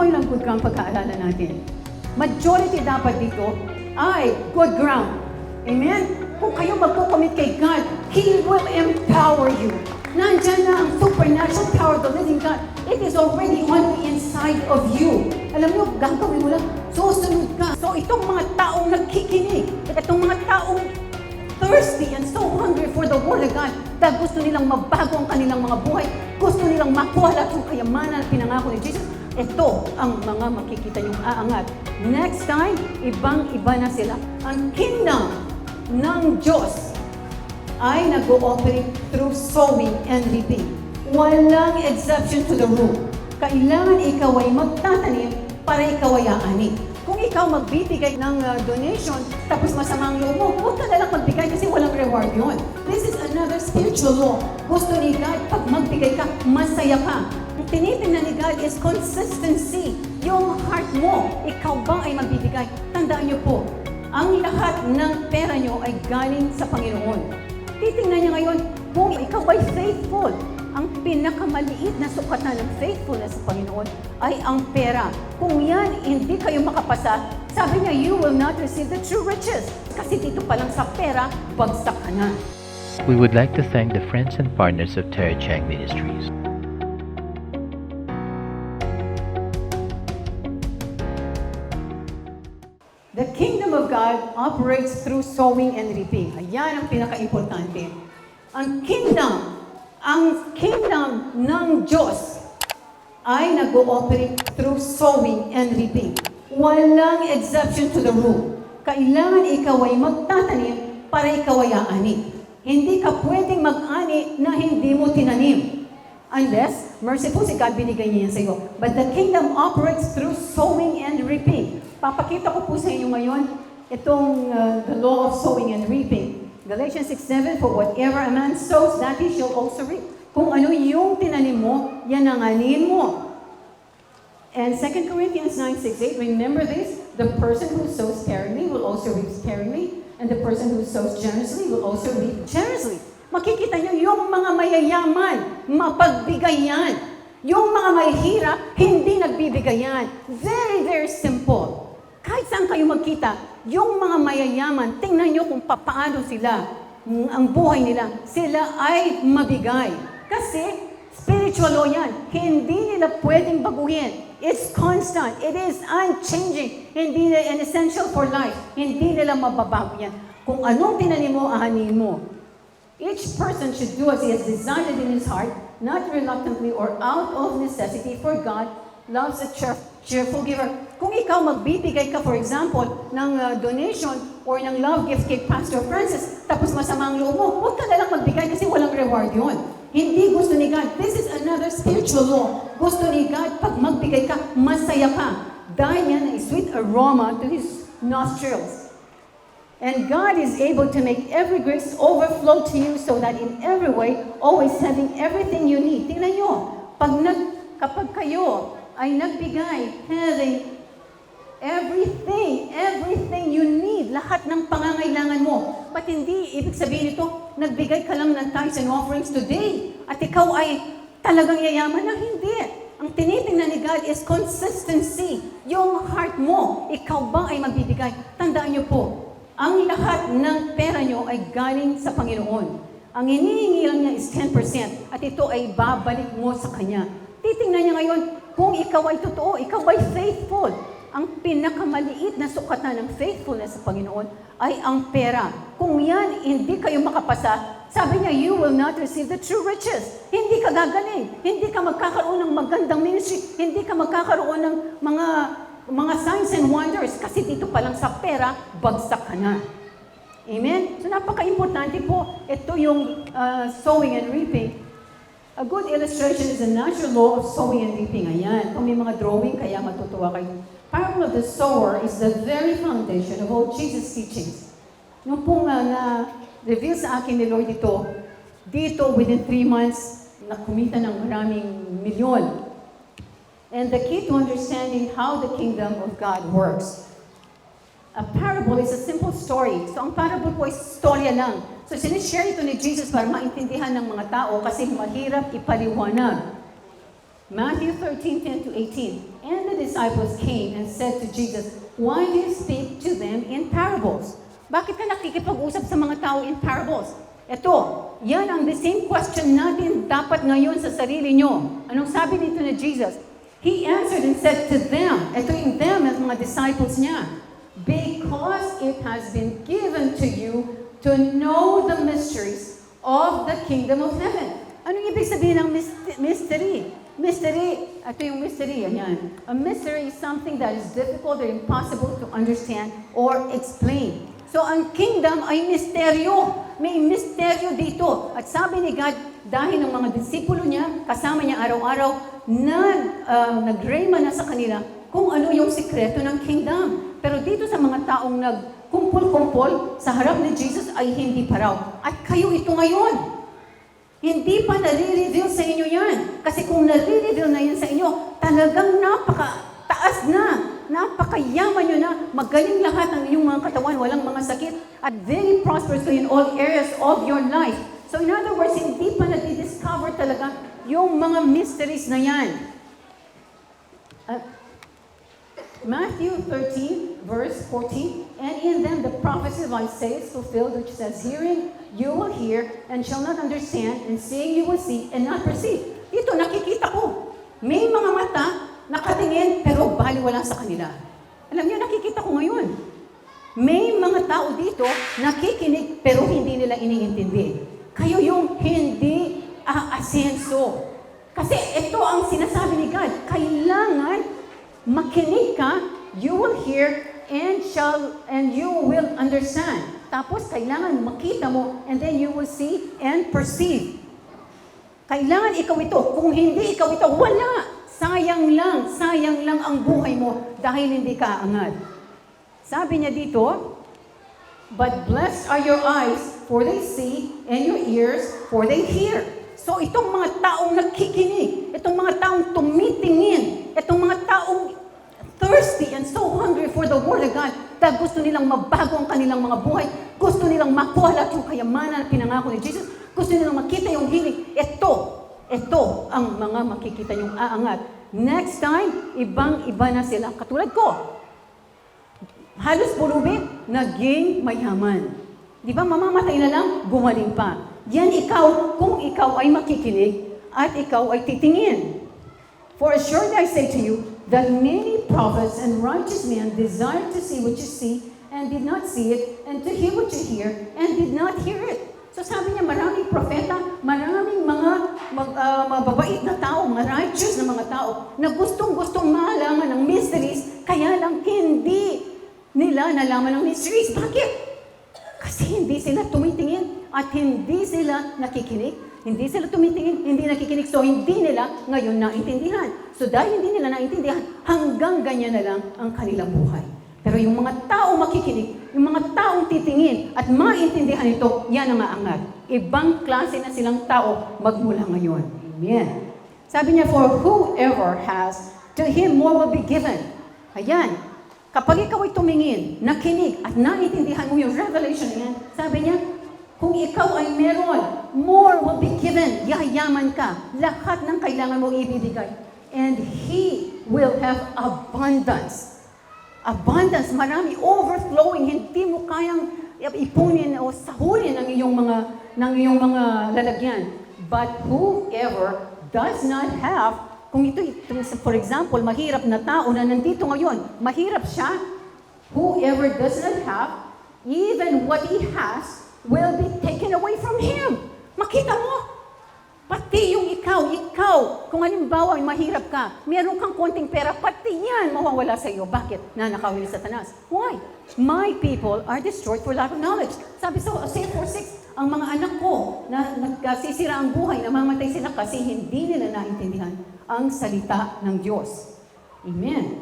yun ang good ground pagkaalalan natin. Majority dapat dito ay good ground. Amen? Kung kayo magkukomit kay God, He will empower you. Nandyan na ang supernatural power of the living God. It is already on the inside of you. Alam mo, gagawin mo lang, susunod ka. So itong mga taong nagkikinig, itong mga taong thirsty and so hungry for the Word of God, dahil gusto nilang mabago ang kanilang mga buhay, gusto nilang makuha lahat yung kayamanan na pinangako ni Jesus, ito ang mga makikita niyong aangat. Next time, ibang-iba na sila. Ang kingdom ng Diyos ay nag-ooperate through sowing and reaping. Walang exception to the rule. Kailangan ikaw ay magtatanim para ikaw ay aani. Kung ikaw magbibigay ng donation, tapos masamang loob mo, huwag ka na lang magbigay kasi walang reward yun. This is another spiritual law. Gusto ni God, pag magbigay ka, masaya ka. Ang tinitingnan ni God is consistency. Yung heart mo, ikaw ba ay magbibigay? Tandaan niyo po, ang lahat ng pera niyo ay galing sa Panginoon. Titingnan niya ngayon kung ikaw ay faithful. Ang pinakamaliit na sukatan ng faithfulness sa Panginoon ay ang pera. Kung yan, hindi kayo makapasa, sabi niya, you will not receive the true riches. Kasi dito pa lang sa pera, bagsak ka na. We would like to thank the friends and partners of Terry Chang Ministries. The kingdom of God operates through sowing and reaping. Ayan ang pinaka-importante. Ang kingdom ng Diyos ay nag-ooperate through sowing and reaping. Walang exception to the rule. Kailangan ikaw ay magtatanim para ikaw ay aani. Hindi ka pwedeng mag-ani na hindi mo tinanim. Unless, merciful si God, binigay niya yan sa iyo. But the kingdom operates through sowing and reaping. Papakita ko po sa inyo ngayon itong the law of sowing and reaping. Galatians 6:7, for whatever a man sows, that he shall also reap. Kung ano yung tinanim mo, yan ang anihin mo. And 2 Corinthians 9:6-8, remember this, the person who sows sparingly will also reap sparingly, and the person who sows generously will also reap generously. Makikita nyo, yung mga mayayaman, mapagbigay yan. Yung mga mahihirap, hindi nagbibigay yan. Very, very simple. Kahit saan kayo magkita, yung mga mayayaman, tingnan nyo kung paano sila, ang buhay nila, sila ay mabigay. Kasi, spiritual law yan. Hindi nila pwedeng baguhin. It's constant. It is unchanging. Hindi nila an essential for life. Hindi nila mababago yan. Kung anong tinanim mo, ahanin mo. Each person should do as he has decided in his heart, not reluctantly or out of necessity, for God loves a cheerful giver. Kung ikaw magbibigay ka, for example, ng donation or ng love gift kay Pastor Francis, tapos masama ang loob mo, huwag ka na lang magbigay kasi walang reward yun. Hindi gusto ni God. This is another spiritual law. Gusto ni God, pag magbigay ka, masaya ka. Dahil yan ay sweet aroma to His nostrils. And God is able to make every grace overflow to you so that in every way, always having everything you need. Tingnan nyo, kapag kayo ay nagbigay, having everything you need, lahat ng pangangailangan mo. Ba't hindi ibig sabihin ito, nagbigay ka lang ng tithes and offerings today, at ikaw ay talagang yayaman na? Hindi. Ang tinitingnan ni God is consistency. Yung heart mo, ikaw ba ay magbibigay? Tandaan niyo po, ang lahat ng pera nyo ay galing sa Panginoon. Ang hinihingi lang niya is 10% at ito ay babalik mo sa Kanya. Titingnan niya ngayon kung ikaw ay totoo, ikaw ay faithful. Ang pinakamaliit na sukatan ng faithfulness sa Panginoon ay ang pera. Kung yan, hindi kayo makapasa, sabi niya, you will not receive the true riches. Hindi ka gagaling. Hindi ka magkakaroon ng magandang ministry. Hindi ka magkakaroon ng mga signs and wonders, kasi dito pa lang sa pera, bagsak ka na. Amen? So napaka-importante po, ito yung sowing and reaping. A good illustration is the natural law of sowing and reaping. Ayan, kung may mga drawing, kaya matutuwa kayo. Parable of the sower is the very foundation of all Jesus' teachings. Nung pong na-reveal sa akin ni Lord dito within 3 months, nakumita ng maraming milyon. And the key to understanding how the kingdom of God works. A parable is a simple story. So ang parable po is storya lang. So sinishare ito ni Jesus para maintindihan ng mga tao kasi mahirap ipaliwanag. Matthew 13:10 to 18. And the disciples came and said to Jesus, "Why do you speak to them in parables?" Bakit ka nakikipag-usap sa mga tao in parables? Ito, yan ang the same question natin dapat ngayon sa sarili nyo. Anong sabi dito ni Jesus? He answered and said to them, ito yung them as mga disciples niya, "Because it has been given to you to know the mysteries of the kingdom of heaven." Anong ibig sabihin ng mystery? Mystery, ito yung mystery, yan. A mystery is something that is difficult or impossible to understand or explain. So, ang kingdom ay misteryo. May misteryo dito. At sabi ni God, dahil ng mga disipulo niya, kasama niya araw-araw, nag-rema na sa kanila kung ano yung sikreto ng kingdom. Pero dito sa mga taong nagkumpul-kumpol sa harap ni Jesus ay hindi pa raw. At kayo ito ngayon. Hindi pa nare-reveal sa inyo yan. Kasi kung nare-reveal na yan sa inyo, talagang napaka-taas na. Napakayaman nyo na. Magaling lahat ng inyong mga katawan, walang mga sakit. At very prosperous kayo in all areas of your life. So in other words, hindi pa na-discover talaga yung mga mysteries na yan. Matthew 13, verse 14, "And in them the prophecy of Isaiah is fulfilled, which says, Hearing you will hear, and shall not understand, and seeing you will see, and not perceive." Ito, nakikita ko. May mga mata, nakatingin, pero baliwala sa kanila. Alam niyo, nakikita ko ngayon. May mga tao dito, nakikinig, pero hindi nila iniintindi. Kayo yung hindi aasenso. Kasi ito ang sinasabi ni God, kailangan makinig ka, you will hear, and you will understand. Tapos, kailangan makita mo, and then you will see and perceive. Kailangan ikaw ito. Kung hindi ikaw ito, wala. Sayang lang ang buhay mo dahil hindi ka aangat. Sabi niya dito, "But blessed are your eyes, for they see, and your ears, for they hear." So itong mga taong nakikinig, itong mga taong tumitingin, itong mga taong thirsty and so hungry for the Word of God, na gusto nilang mabago ang kanilang mga buhay, gusto nilang makuha lahat yung kayamanan na pinangako ni Jesus, gusto nilang makita yung healing, ito ang mga makikita yung aangat. Next time, ibang-iba na sila. Katulad ko, halos pulubi, naging mayaman. Di ba, mamamatay na lang, gumaling pa. Yan ikaw, kung ikaw ay makikinig at ikaw ay titingin. "For assuredly I say to you, that many prophets and righteous men desired to see what you see and did not see it, and to hear what you hear and did not hear it." So sabi niya, maraming propeta, maraming mga mababait na tao, mga righteous na mga tao, na gustong-gustong malaman ng mysteries, kaya lang hindi nila nalaman ng mysteries. Bakit? Kasi hindi sila tumitingin at hindi sila nakikinig. Hindi sila tumitingin, hindi nakikinig, so hindi nila ngayon naintindihan. So dahil hindi nila naintindihan, hanggang ganyan na lang ang kanilang buhay. Pero yung mga tao makikinig, yung mga taong titingin at maintindihan ito, yan ang maangat. Ibang klase na silang tao magmula ngayon. Amen. Sabi niya, "For whoever has, to him more will be given." Ayan. Kapag ikaw ay tumingin, nakinig, at naintindihan mo yung revelation na yan, sabi niya, kung ikaw ay meron, more will be given. Yayaman ka. Lahat ng kailangan mo ibibigay. And He will have abundance. Abundance, marami, overflowing. Hindi mo kayang ipunin o sahurin ng iyong mga lalagyan. But whoever does not have, kung ito, for example, mahirap na tao na nandito ngayon, mahirap siya, whoever does not have, even what he has, will be taken away from him. Makita mo? Pati yung ikaw, kung halimbawa mahirap ka, meron kang konting pera, pati yan mawawala sa iyo. Bakit? Nanakawin ni Satanas. Why? "My people are destroyed for lack of knowledge." Sabi sa Hosea 4:6, ang mga anak ko na nagkasisira ang buhay, namamatay sila kasi hindi nila naintindihan ang salita ng Diyos. Amen.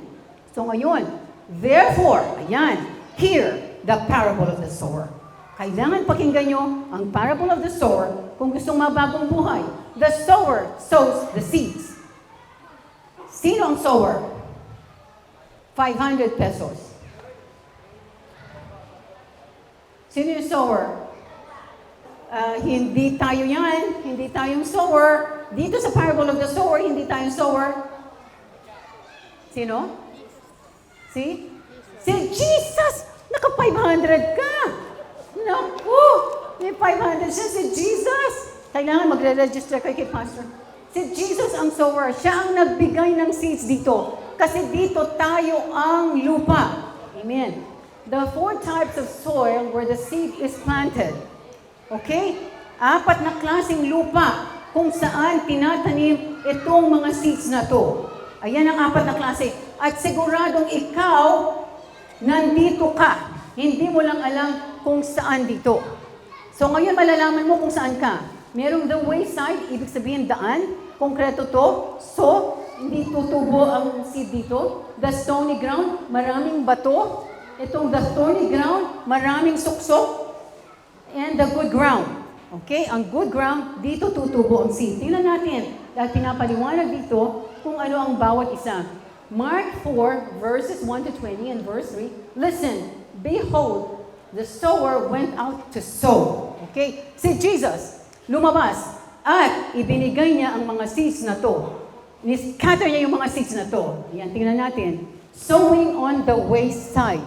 So ngayon, therefore, ayan, hear the parable of the sower. Kailangan pakinggan nyo ang parable of the sower kung gustong mabagong buhay. The sower sows the seeds. Sino ang sower? 500 pesos. Sino yung sower? Hindi tayo yan, hindi tayong sower. Dito sa parable of the sower, hindi tayong sower. Sino? Si Jesus! Naka 500 ka! Naku! May 500 siya, si Jesus! Kailangan magre-register kayo kay Pastor. Si Jesus ang sower. Siya ang nagbigay ng seeds dito. Kasi dito tayo ang lupa. Amen. The 4 types of soil where the seed is planted. Okay? 4 na klaseng lupa kung saan tinatanim itong mga seeds na to. Ayan ang 4 na klase. At siguradong ikaw, nandito ka. Hindi mo lang alam kung saan dito. So ngayon malalaman mo kung saan ka. Merong the wayside, ibig sabihin daan. Konkreto to. So, hindi tutubo ang seed dito. The stony ground, maraming bato. Itong the thorny ground, maraming suksok. And the good ground. Okay? Ang good ground, dito tutubo ang seed. Tingnan natin. Dahil pinapaliwanag dito kung ano ang bawat isa. Mark 4, verses 1 to 20 and verse 3. Listen, behold, the sower went out to sow. Okay? Si Jesus, lumabas at ibinigay niya ang mga seeds na to. Ni-scatter niya yung mga seeds na to. Ayan, tingnan natin. Sowing on the wayside.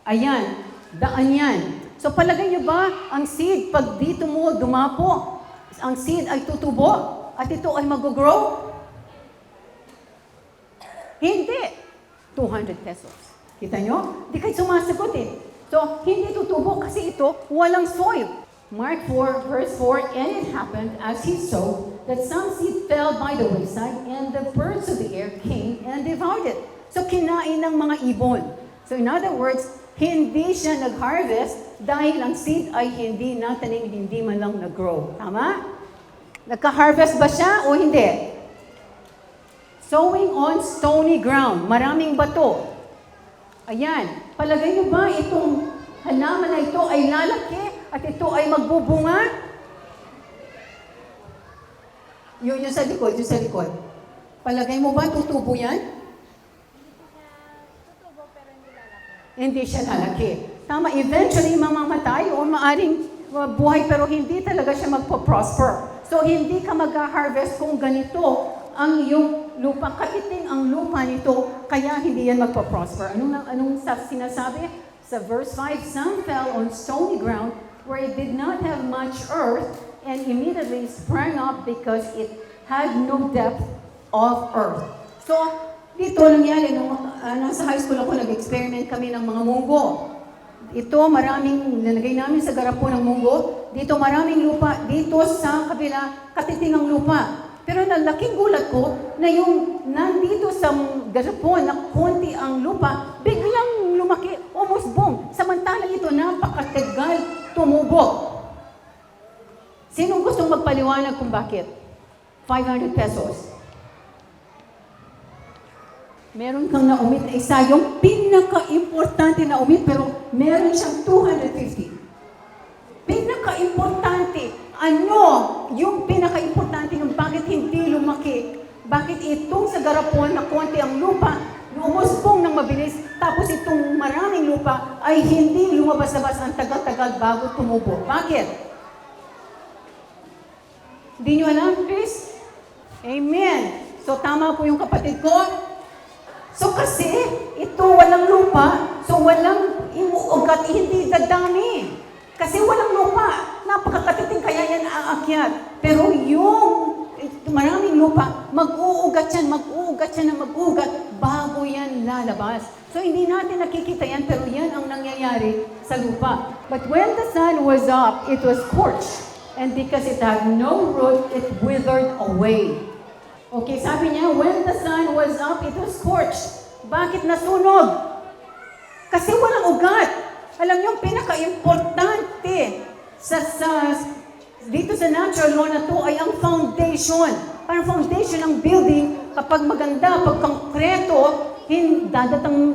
Ayan, daan yan. So palagay niyo ba, ang seed, pag dito mo dumapo, ang seed ay tutubo at ito ay mag-grow? Hindi. 200 pesos. Kita nyo? Di kayo sumasagot eh. So, hindi tutubo kasi ito walang soil. Mark 4, verse 4, and it happened as he sowed that some seed fell by the wayside and the birds of the air came and devoured it. So, kinain ng mga ibon. So, in other words, hindi siya nag-harvest dahil ang seed ay hindi natanim, hindi man lang nag-grow. Tama? Nagka-harvest ba siya o hindi? Sowing on stony ground. Maraming bato. Ayan. Palagay niyo ba itong halaman na ito ay lalaki at ito ay magbubunga? Yun sa likod, yung sa likod. Palagay mo ba tutubo yan? Hindi siya lalaki. Tama, eventually mamamatay o maaring buhay pero hindi talaga siya magpo-prosper. So hindi ka mag-harvest kung ganito ang iyong lupa. Katiting ang lupa nito, kaya hindi yan magpo-prosper. Anong sinasabi? Sa verse 5, some fell on stony ground where it did not have much earth and immediately sprang up because it had no depth of earth. So, dito nangyari, nasa high school ako, nag-experiment kami ng mga munggo. Ito, maraming, nilagay namin sa garapon ng munggo. Dito, maraming lupa. Dito sa kabila, katiting ang lupa. Pero nalaking gulat ko na yung nandito sa garapon na konti ang lupa, biglang lumaki, umusbong. Samantalang ito, napakatagal tumubo. Sinong gustong magpaliwanag kung bakit? 500 pesos. Meron kang naumit na isa, yung pinaka-importante na umit, pero meron siyang 250. Pinaka-importante. Ano yung pinaka-importante yung bakit hindi lumaki? Bakit itong sa garapon na konti ang lupa, umusbong ng mabilis, tapos itong maraming lupa ay hindi lumabas-labas ang tagal-tagal bago tumubo? Bakit? Hindi nyo alam, Chris? Amen. So tama po yung kapatid ko. So kasi, ito walang lupa, so walang imuugat, hindi dadami. Kasi walang lupa. Napakakatiting kaya yan aakyat. Pero yung maraming lupa, mag-uugat yan na mag-uugat bago yan lalabas. So hindi natin nakikita yan, pero yan ang nangyayari sa lupa. But when the sun was up, it was scorched. And because it had no root, it withered away. Okay, sabi niya, when the sun was up, it was scorched. Bakit nasunog? Kasi walang ugat. Alam niyo, pinaka-importante dito sa natural law na to ay ang foundation. Parang foundation ng building, kapag maganda, pag konkreto,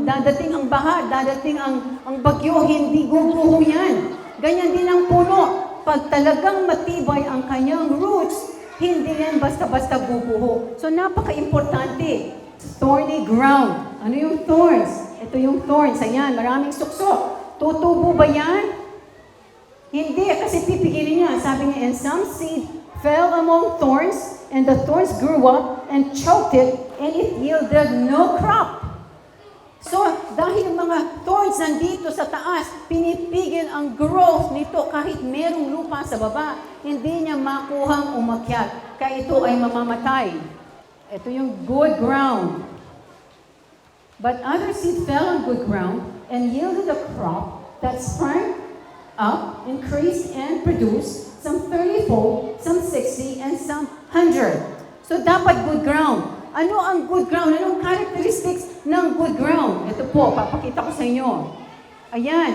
dadating ang baha, dadating ang bagyo, hindi guguho yan. Ganyan din ang puno. Pag talagang matibay ang kanyang roots, hindi yan basta-basta guguho. So napaka-importante. Thorny ground. Ano yung thorns? Ito yung thorns. Ayan, maraming suksok. Tutubo ba yan? Hindi, kasi pipigilin niya. Sabi niya, and some seed fell among thorns, and the thorns grew up and choked it, and it yielded no crop. So, dahil yung mga thorns nandito sa taas, pinipigil ang growth nito kahit merong lupa sa baba, hindi niya makuhang umakyat. Kaya ito ay mamamatay. Ito yung good ground. But other seed fell on good ground and yielded a crop that sprang up, increased, and produced some 30-fold, some 60, and some 100. So, dapat good ground. Ano ang good ground? Anong characteristics ng good ground? Ito po, papakita ko sa inyo. Ayan,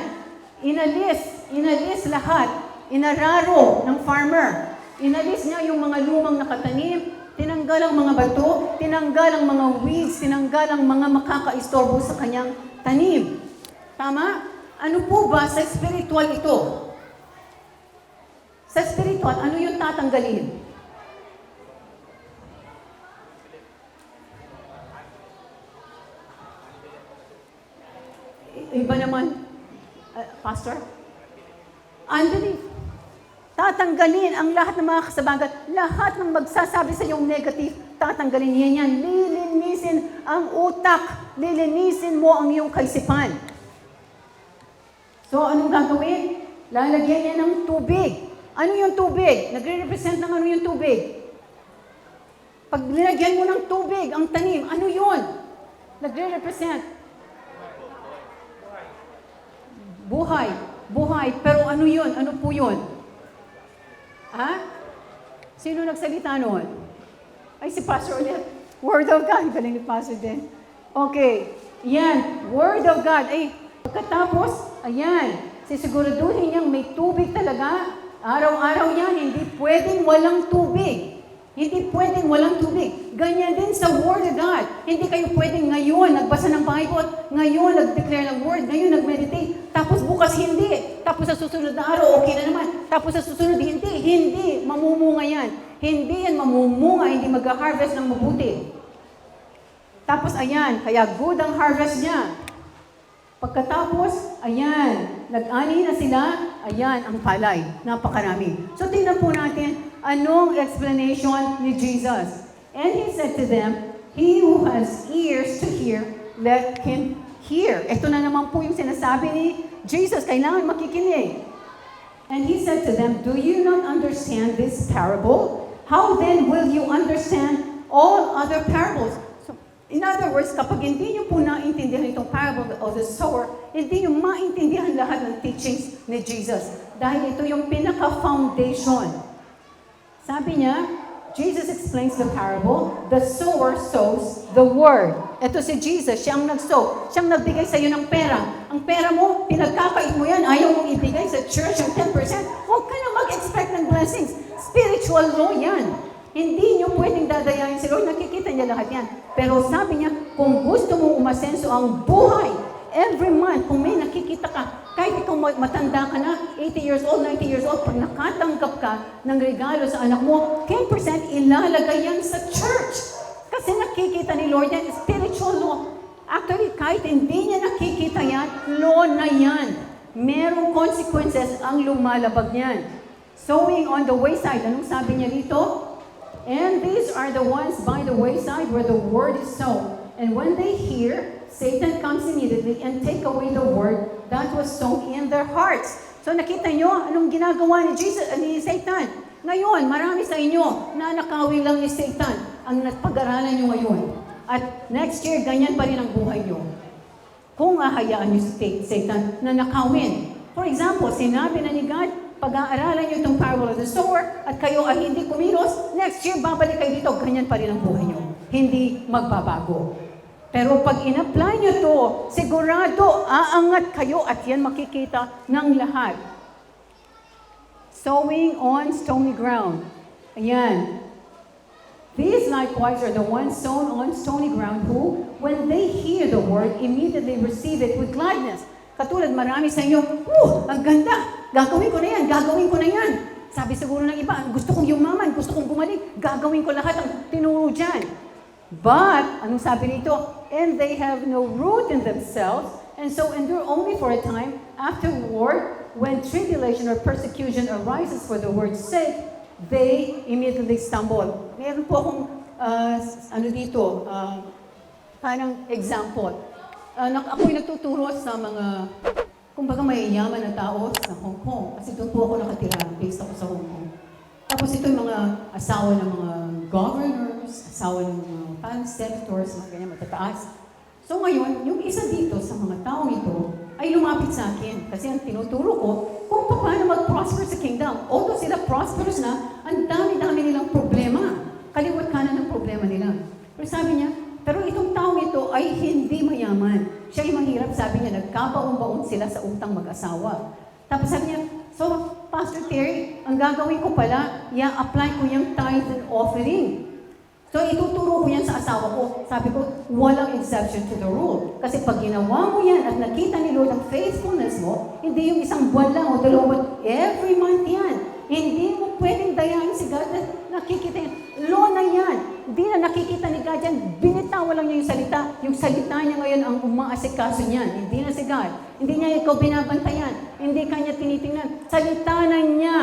inalis lahat, inararo ng farmer. Inalis niya yung mga lumang nakatanim, tinanggal ang mga bato, tinanggal ang mga weeds, tinanggal ang mga makakaistorbo sa kanyang tanim. Tama? Ano po ba sa spiritual ito? Sa spiritual, ano yung tatanggalin? Iba naman, Pastor? Unbelief. Tatanggalin ang lahat ng mga kasabagan, lahat ng magsasabi sa iyong negative, tatanggalin niya yan. Lilinisin ang utak, lilinisin mo ang iyong kaisipan. So, anong gagawin? Lalagyan niya ng tubig. Ano yung tubig? Nagre-represent ng ano yung tubig? Pag nilagyan mo ng tubig, ang tanim, ano yun? Nagre-represent. Buhay. Buhay. Pero ano yun? Ano po yun? Ha? Sino nagsalita noon? Ay, si Pastor ulit. Word of God. Galing ni Pastor din. Okay. Yan. Word of God. Ay, pagkatapos, ayan. Sisiguraduhin niyang may tubig talaga. Araw-araw yan. Hindi pwedeng walang tubig. Hindi pwedeng walang tubig. Ganyan din sa Word of God. Hindi kayo pwedeng ngayon nagbasa ng Bible, ngayon nag-declare ng Word, ngayon nag-meditate, tapos bukas hindi. Tapos sa susunod na araw, okay na naman. Tapos sa susunod, hindi. Hindi. Mamumunga yan. Hindi yan mamumunga, hindi mag-harvest ng mabuti. Tapos ayan, kaya good ang harvest niya. Pagkatapos, ayan, nag-ani na sila, ayan ang palay. Napakarami. So tingnan po natin, anong explanation ni Jesus? And He said to them, he who has ears to hear, let him hear. Ito na naman po yung sinasabi ni Jesus, kailangan makikinig. And He said to them, do you not understand this parable? How then will you understand all other parables? So, in other words, kapag hindi nyo po naintindihan itong parable of the sower, hindi nyo maintindihan lahat ng teachings ni Jesus. Dahil ito yung pinaka-foundation. Sabi niya, Jesus explains the parable, the sower sows the word. Ito si Jesus, siya ang nag-sow. Siyang nagbigay sa iyo ng pera. Ang pera mo, pinagkakait mo yan, ayaw mong ibigay sa church ang 10%. Huwag ka na mag-expect ng blessings. Spiritual law yan. Hindi nyo pwedeng dadayain si Lord, nakikita niya lahat yan. Pero sabi niya, kung gusto mong umasenso ang buhay, every month, kung may nakikita ka, kahit ikaw matanda ka na, 80 years old, 90 years old, pag nakatanggap ka ng regalo sa anak mo, 10% ilalagay yan sa church. Kasi nakikita ni Lord yan, spiritual law. Actually, kahit hindi niya nakikita yan, law na yan. Merong consequences ang lumalabag niyan. Sowing on the wayside, anong sabi niya dito? And these are the ones by the wayside where the word is sown. And when they hear, Satan comes immediately and take away the word that was sown in their hearts. So nakita nyo, anong ginagawa ni Satan? Ngayon, marami sa inyo na nakawin lang ni Satan ang pag-aralan nyo ngayon. At next year, ganyan pa rin ang buhay nyo. Kung ahayaan nyo si Satan na nakawin. For example, sinabi na ni God, pag-aaralan nyo itong parable of the sower at kayo ay hindi kumilos, next year babalik kayo dito, ganyan pa rin ang buhay nyo. Hindi magbabago. Pero pag in-apply nyo to, sigurado aangat kayo at yan makikita ng lahat. Sowing on stony ground. Ayan. These likewise are the ones sown on stony ground who, when they hear the word, immediately receive it with gladness. Katulad marami sa inyo, ang ganda, gagawin ko na yan, gagawin ko na yan. Sabi siguro ng iba, gusto kong yumaman, gusto kong gumaling, gagawin ko lahat ang tinuro dyan. But, anong sabi nito? And they have no root in themselves, and so endure only for a time. Afterward, when tribulation or persecution arises for the word's sake, they immediately stumble. Meron po akong, parang example. Ako'y nagtuturo sa mga, kumbaga mayayaman na tao sa Hong Kong. Kasi doon po ako nakatira, based ako sa Hong Kong. Tapos ito yung mga asawa ng mga governors, asawa ng mga parang senators, mga ganyan matataas. So ngayon, yung isa dito sa mga taong ito ay lumapit sa akin. Kasi ang tinuturo ko kung paano mag-prosper sa kingdom. Although sila prosperous na, ang dami-dami nilang problema. Kaliwat kanan ng problema nila. Pero sabi niya, pero itong taong ito ay hindi mayaman. Siya ay mahirap, sabi niya, nagkabaon-baon sila sa utang mag-asawa. Tapos sabi niya, so, Pastor Terry, ang gagawin ko pala, i-apply ko yung tithe and offering. So, ituturo ko yan sa asawa ko. Sabi ko, walang exception to the rule. Kasi pag ginawa mo yan at nakita ni Lord ang faithfulness mo, hindi yung isang buwan lang o dalawang, every month yan. Hindi mo pwedeng dayain si God na nakikita yan. Law na yan. Hindi na nakikita ni God yan. Binitawan lang niya yung salita. Yung salita niya ngayon ang umaasikaso niyan. Hindi na si God. Hindi niya ikaw binabantayan. Hindi kanya tinitingnan. Salita na niya.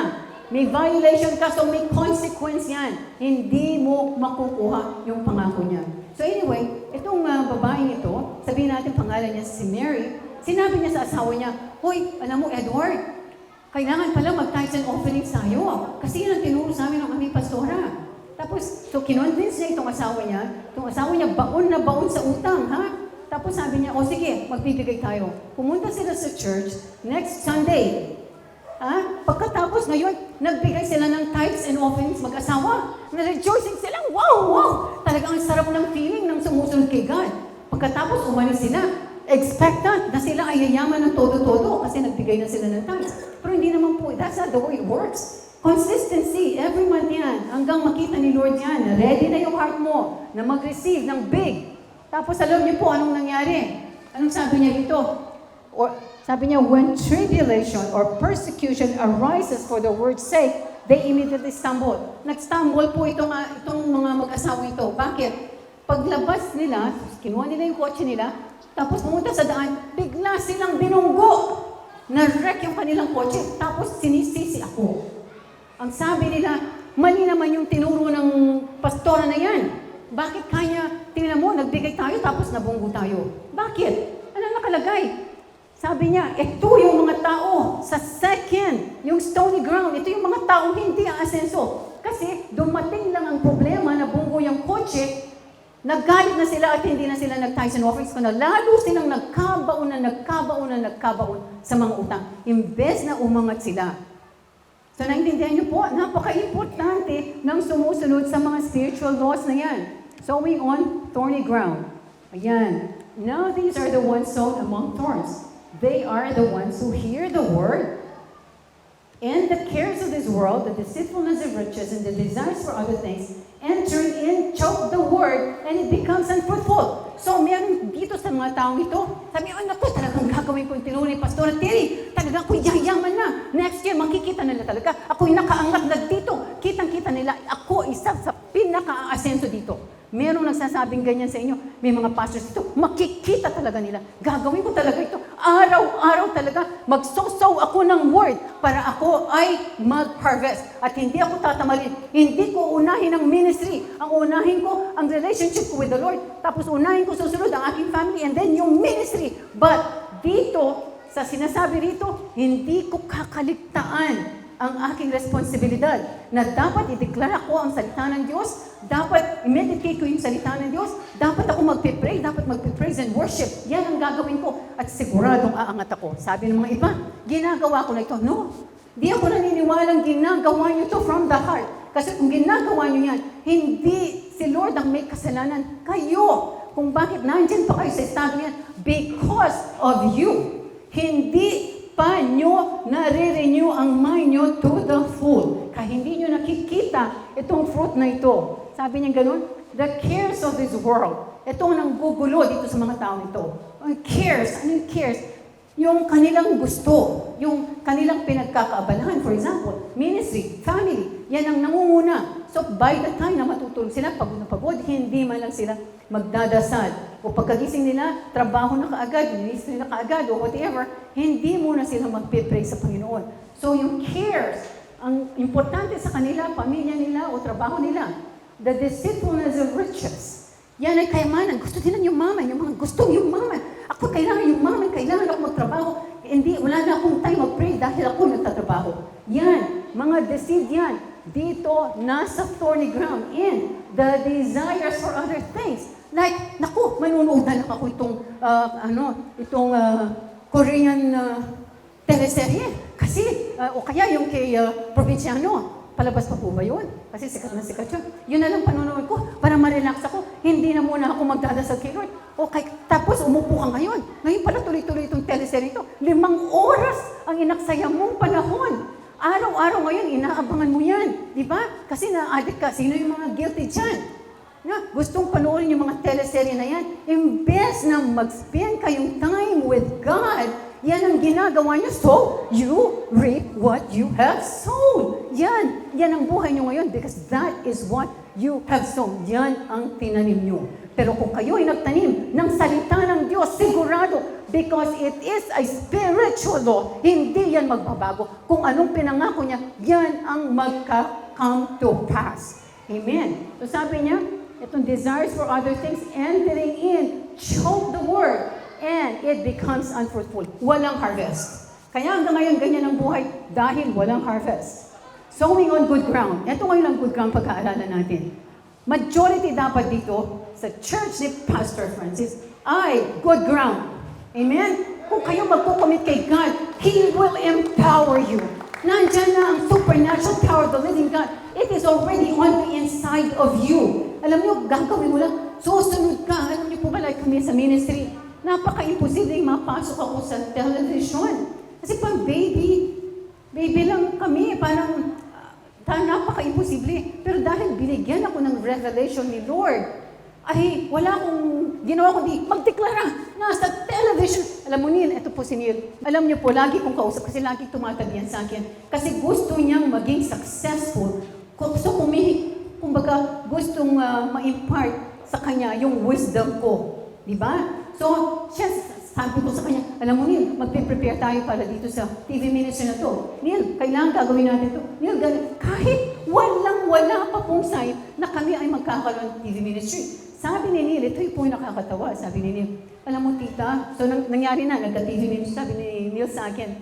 May violation ka, so may consequence yan. Hindi mo makukuha yung pangako niya. So anyway, itong babaeng ito, sabihin natin pangalan niya si Mary, sinabi niya sa asawa niya, hoy, alam mo Edward, kailangan pala mag-tithes and offerings tayo. Kasi yun ang tinuro sa amin ng aming pastora. Tapos, so kinonvince niya itong asawa niya, baon na baon sa utang, ha? Tapos sabi niya, o sige, magbibigay tayo. Pumunta sila sa church next Sunday. Pagkatapos ngayon, nagbigay sila ng tithes and offerings mag-asawa. Na-rejoicing sila, wow! Talagang ang sarap ng feeling ng sumusunod kay God. Pagkatapos umalis sila, expectant na sila ay yayaman ng todo-todo kasi nagbigay na sila ng tithes. Pero hindi naman po, that's not the way it works. Consistency, every month yan, hanggang makita ni Lord yan, na ready na yung heart mo na mag-receive ng big. Tapos alam niyo po anong nangyari. Anong sabi niya dito? Sabi niya, when tribulation or persecution arises for the word's sake, they immediately stumble. Nag-stumble po itong mga mag-asawa ito. Bakit? Paglabas nila, kinuha nila yung kotse nila, tapos pumunta sa daan, bigla silang binunggo. Na-wreck yung kanilang kotse, tapos sinisisi ako. Ang sabi nila, mali naman yung tinuro ng pastora na yan. Bakit kaya, tingnan mo, nagbigay tayo, tapos nabunggo tayo. Bakit? Ano nakalagay? Sabi niya, ito yung mga tao sa second, yung stony ground. Ito yung mga taong hindi aasenso. Kasi dumating lang ang problema na bunggo yung kotse, naggalit na sila at hindi na sila nag-tithes and offerings. Kung lalo silang nagkabaon sa mga utang. Imbes na umangat sila. So naintindihan niyo po, napaka-importante ng sumusunod sa mga spiritual laws na yan. Sowing on thorny ground. Ayan. Now these are the ones sown among thorns. They are the ones who hear the word, and the cares of this world, the deceitfulness of riches, and the desires for other things, enter in, choke the word, and it becomes unfruitful. So, meron dito sa mga taong ito, sabi, naku, talagang gagawin ko yung tinuro ni Pastor Terry. Talagang ako'y yayaman na. Next year, makikita nila talaga. Ako'y nakaangat na dito. Kitang-kita nila. Ako, isa sa pinaka-asenso dito. Merong nagsasabing ganyan sa inyo. May mga pastors dito, makikita talaga nila. Gagawin ko talaga ito. Araw-araw talaga, magsosaw ako ng word para ako ay mag-harvest. At hindi ako tatamalin. Hindi ko unahin ang ministry. Ang unahin ko, ang relationship ko with the Lord. Tapos unahin ko susunod ang aking family and then yung ministry. But dito, sa sinasabi rito, hindi ko kakaligtaan ang aking responsibilidad na dapat ideklara ko ang salita ng Diyos, dapat i-meditate ko yung salita ng Diyos, dapat ako magpipray, dapat magpipraise and worship. Yan ang gagawin ko at siguradong aangat ako. Sabi ng mga iba, ginagawa ko na ito. No, di ako naniniwalang ginagawa nyo to from the heart. Kasi kung ginagawa nyo yan, hindi si Lord ang may kasalanan. Kayo, kung bakit nandyan pa kayo sa estado yan, because of you. Hindi pa nyo nare-renew ang mind nyo to the full. Kaya hindi nyo nakikita itong fruit na ito. Sabi niya ganun, the cares of this world. Ito ang nanggugulo dito sa mga tao ito. Ang cares, ano yung cares? Yung kanilang gusto, yung kanilang pinagkakaabalahan. For example, ministry, family, yan ang nangunguna. So by the time na matutulog sila, pagod na pagod, hindi man lang sila magdadasal. O pagkagising nila, trabaho na kaagad, ministry na kaagad, o whatever, hindi muna sila magpipray sa Panginoon. So yung cares, ang importante sa kanila, pamilya nila o trabaho nila, the deceitfulness of riches. Yan ay kayamanan. Gusto nila yung mama, yung mga gustong yung mama. Ako kailangan yung mama, kailangan ako magtrabaho. Hindi, wala na akong time mag-pray dahil ako nagtatrabaho. Yan, mga deceit yan. Dito, nasa thorny ground, in the desires for other things. Like, naku, manunood na lang ako itong Korean teleserye. Kasi, o kaya yung kay Provinciano, palabas pa po ba yun? Kasi sikat na sikat yun. Yun na lang panonood ko para ma-relax ako. Hindi na muna ako magdadasal kay Lord. Tapos umupo ka ngayon. Ngayon pala tuloy-tuloy itong teleserye ito. 5 oras ang inaksaya mong panahon. Araw-araw ngayon, inaabangan mo yan. Di ba? Kasi na-addict ka. Sino yung mga guilty dyan? Na, gustong panoorin yung mga teleserye na yan. Imbes na mag-spend kayong time with God, yan ang ginagawa niyo. So, you reap what you have sown. Yan ang buhay niyo ngayon because that is what you have sown. Yan ang tinanim niyo. Pero kung kayo ay nagtanim ng salita ng Diyos, sigurado, because it is a spiritual law, hindi yan magbabago. Kung anong pinangako niya, yan ang magka-come to pass. Amen. So sabi niya, itong desires for other things, entering in, choke the word, and it becomes unfruitful. Walang harvest. Kaya hanggang ngayon, ganyan ang buhay dahil walang harvest. Sowing on good ground. Ito ngayon ang good ground pagkaalalan natin. Majority dapat dito sa church ni Pastor Francis ay good ground. Amen? Kung kayo magkukomit kay God, He will empower you. Nandyan na ang supernatural power of the living God. It is already on the inside of you. Alam niyo, gagawin mo lang, susunod ka. Alam niyo po ba, like kami sa ministry, napaka-imposible mapasok ako sa television. Kasi pang baby lang kami, parang napaka-imposible. Pero dahil binigyan ako ng revelation ni Lord, ay wala akong ginawa kundi magdeklara nasa television. Alam mo Neil, ito po si Neil. Alam niyo po, lagi kong kausap kasi lagi tumatagyan sa akin. Kasi gusto niyang maging successful. So kumbaga gustong ma-impart sa kanya yung wisdom ko. Diba? So, sabi ko sa kanya, alam mo Neil, magpe-prepare tayo para dito sa TV ministry na to. Neil, kailangan gagawin natin to. Neil, kahit wala pa pong sign na kami ay magkakaroon ng TV ministry. Sabi ni Neil, ito yung nakakatawa. Sabi ni Neil, alam mo tita, so nangyari na, nagka-TV ministry. Sabi ni Neil sa akin,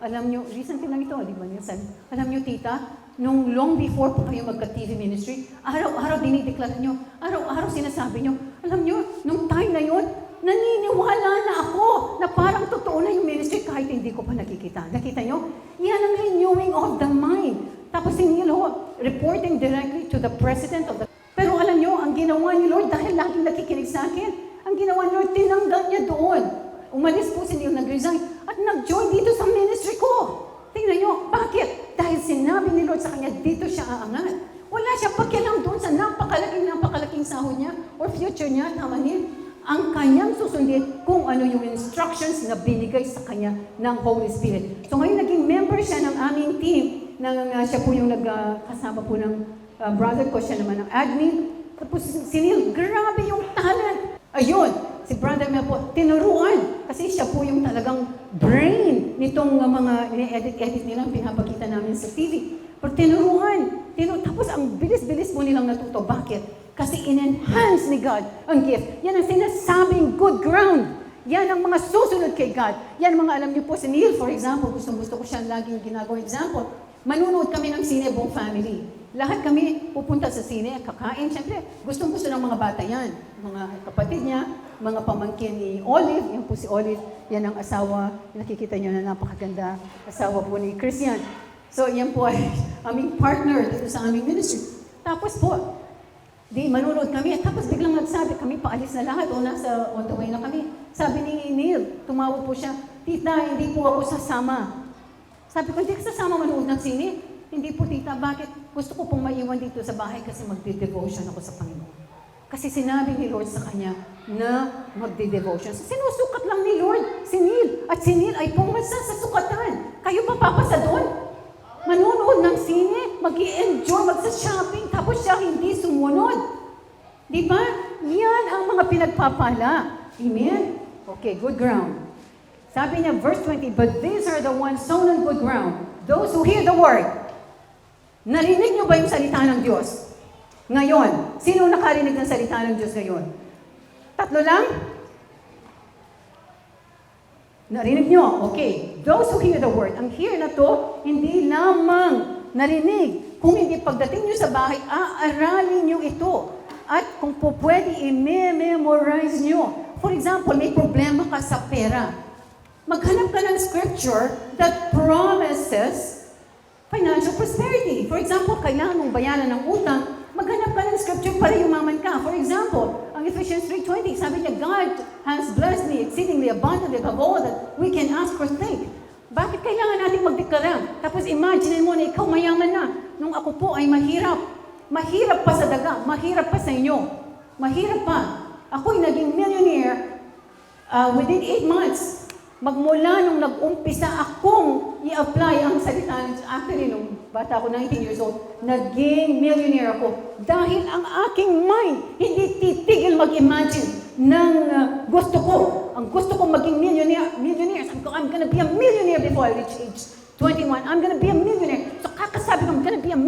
alam nyo, recently lang ito, di ba Neil? Sabi, alam nyo tita, nung long before pa kayo magka-TV ministry, araw-araw dinideklara nyo, araw-araw sinasabi nyo, alam nyo, nung time na yun, naniniwala na ako na parang totoo na yung ministry kahit hindi ko pa nakikita. Nakita nyo? Yan ang renewing of the mind. Tapos si Neil, reporting directly to the president of the... Pero alam nyo, ang ginawa ni Lord, dahil laging nakikinig sa akin, ang ginawa ni Lord, tinanggal niya doon. Umalis po si Neil, nag-resign, at nag-join dito sa ministry ko. Tingnan nyo, bakit? Dahil sinabi ni Lord sa kanya, dito siya aangat. Wala siya pakialam doon sa napakalaking sahod niya or future niya, tama niya. Ang kanyang susundin kung ano yung instructions na binigay sa kanya ng Holy Spirit. So ngayon naging member siya ng aming team. Siya po yung kasama po ng brother ko, siya naman ng admin. Tapos si Neil, grabe yung talent. Ayun, si brother Mel po, tinuruan. Kasi siya po yung talagang brain nitong mga ini-edit nila, pinapakita namin sa TV. Pero tinuruan. Tapos ang bilis-bilis po nilang natuto. Bakit? Kasi in-enhance ni God ang gift. Yan ang sinasabing good ground. Yan ang mga susunod kay God. Yan ang mga alam niyo po si Neil, for example, gusto ko siya laging ginagawa example. Manunood kami ng sine buong family. Lahat kami pupunta sa sine, kakain. Siyempre, gustong-gusto ng mga bata yan. Mga kapatid niya, mga pamangkin ni Olive. Yan po si Olive. Yan ang asawa. Nakikita niyo na napakaganda. Asawa po ni Christian. So, yan po ay aming partner dito sa aming ministry. Tapos po, manunood kami. At tapos biglang nagsabi, kami paalis na lahat o nasa on the way na kami. Sabi ni Neil, tumawag po siya, tita, hindi po ako sasama. Sabi ko, hindi ka sasama manood ng sine? Hindi po tita, bakit? Gusto ko pong maiwan dito sa bahay kasi magde-devotion ako sa Panginoon. Kasi sinabi ni Lord sa kanya na magde-devotion. Sinusukat lang ni Lord si Neil. At si Neil ay pumasa sa sukatan. Kayo pa papasa doon? Manonood ng sine, mag-i-enjoy, magsa-shopping, tapos siya hindi sumunod. Di ba? Yan ang mga pinagpapala. Amen? Okay, good ground. Sabi niya, verse 20, but these are the ones sown on good ground, those who hear the word. Narinig niyo ba yung salita ng Diyos? Ngayon, sino nakarinig ng salita ng Diyos ngayon? Tatlo lang? Narinig nyo? Okay. Those who hear the word. Ang hear na to, hindi lamang narinig. Kung hindi pagdating nyo sa bahay, aaralin nyo ito. At kung po pwede, i-memorize nyo. For example, may problema ka sa pera. Maghanap ka ng scripture that promises financial prosperity. For example, kailangan mong bayaran ng utang, maghanap ka ng scripture para yumaman ka. For example, ang Ephesians 3:20, sabi niya, God has blessed me exceedingly abundantly above all that we can ask or think. Bakit kailangan natin magdeklara? Tapos imagine mo na ikaw mayaman na. Nung ako po ay mahirap. Mahirap pa sa daga. Mahirap pa sa inyo. Mahirap pa. Ako'y naging millionaire within 8 months. Magmula nung nag-umpisa akong i-apply ang salita. Actually, nung bata ako, 19 years old, naging millionaire ako. Dahil ang aking mind, hindi titigil mag-imagine ng gusto ko. Ang gusto ko maging millionaire. Sabi ko, I'm gonna be a millionaire before I reach age 21. I'm gonna be a millionaire. So kakasabi ko, I'm gonna be a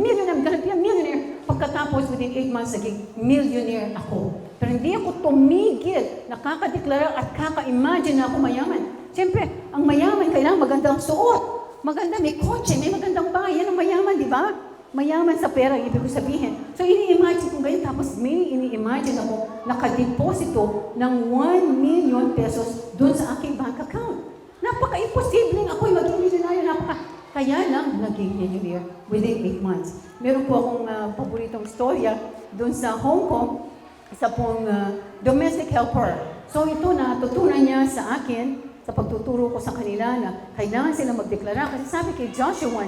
millionaire. Pagkatapos, within 8 months, naging millionaire ako. Pero hindi ako tumigil, nakakadeklara at kaka-imagine na ako mayaman. Siyempre, ang mayaman, kailangan magandang suot. Maganda, may kotse, may magandang bahay. Yan ang mayaman, di ba? Mayaman sa pera, ibig ko sabihin. So, ini-imagine ko ganyan. Tapos may ini-imagine ako nakadeposito ng 1 million pesos doon sa aking bank account. Napaka-imposibleng ako'y maging millionaire. Kaya lang, naging millionaire within 8 months. Meron po akong paboritong storya doon sa Hong Kong, isa pong domestic helper. So, ito natutunan niya sa akin, sa pagtuturo ko sa kanila na kailangan sila magdeklara. Kasi sabi kay Joshua,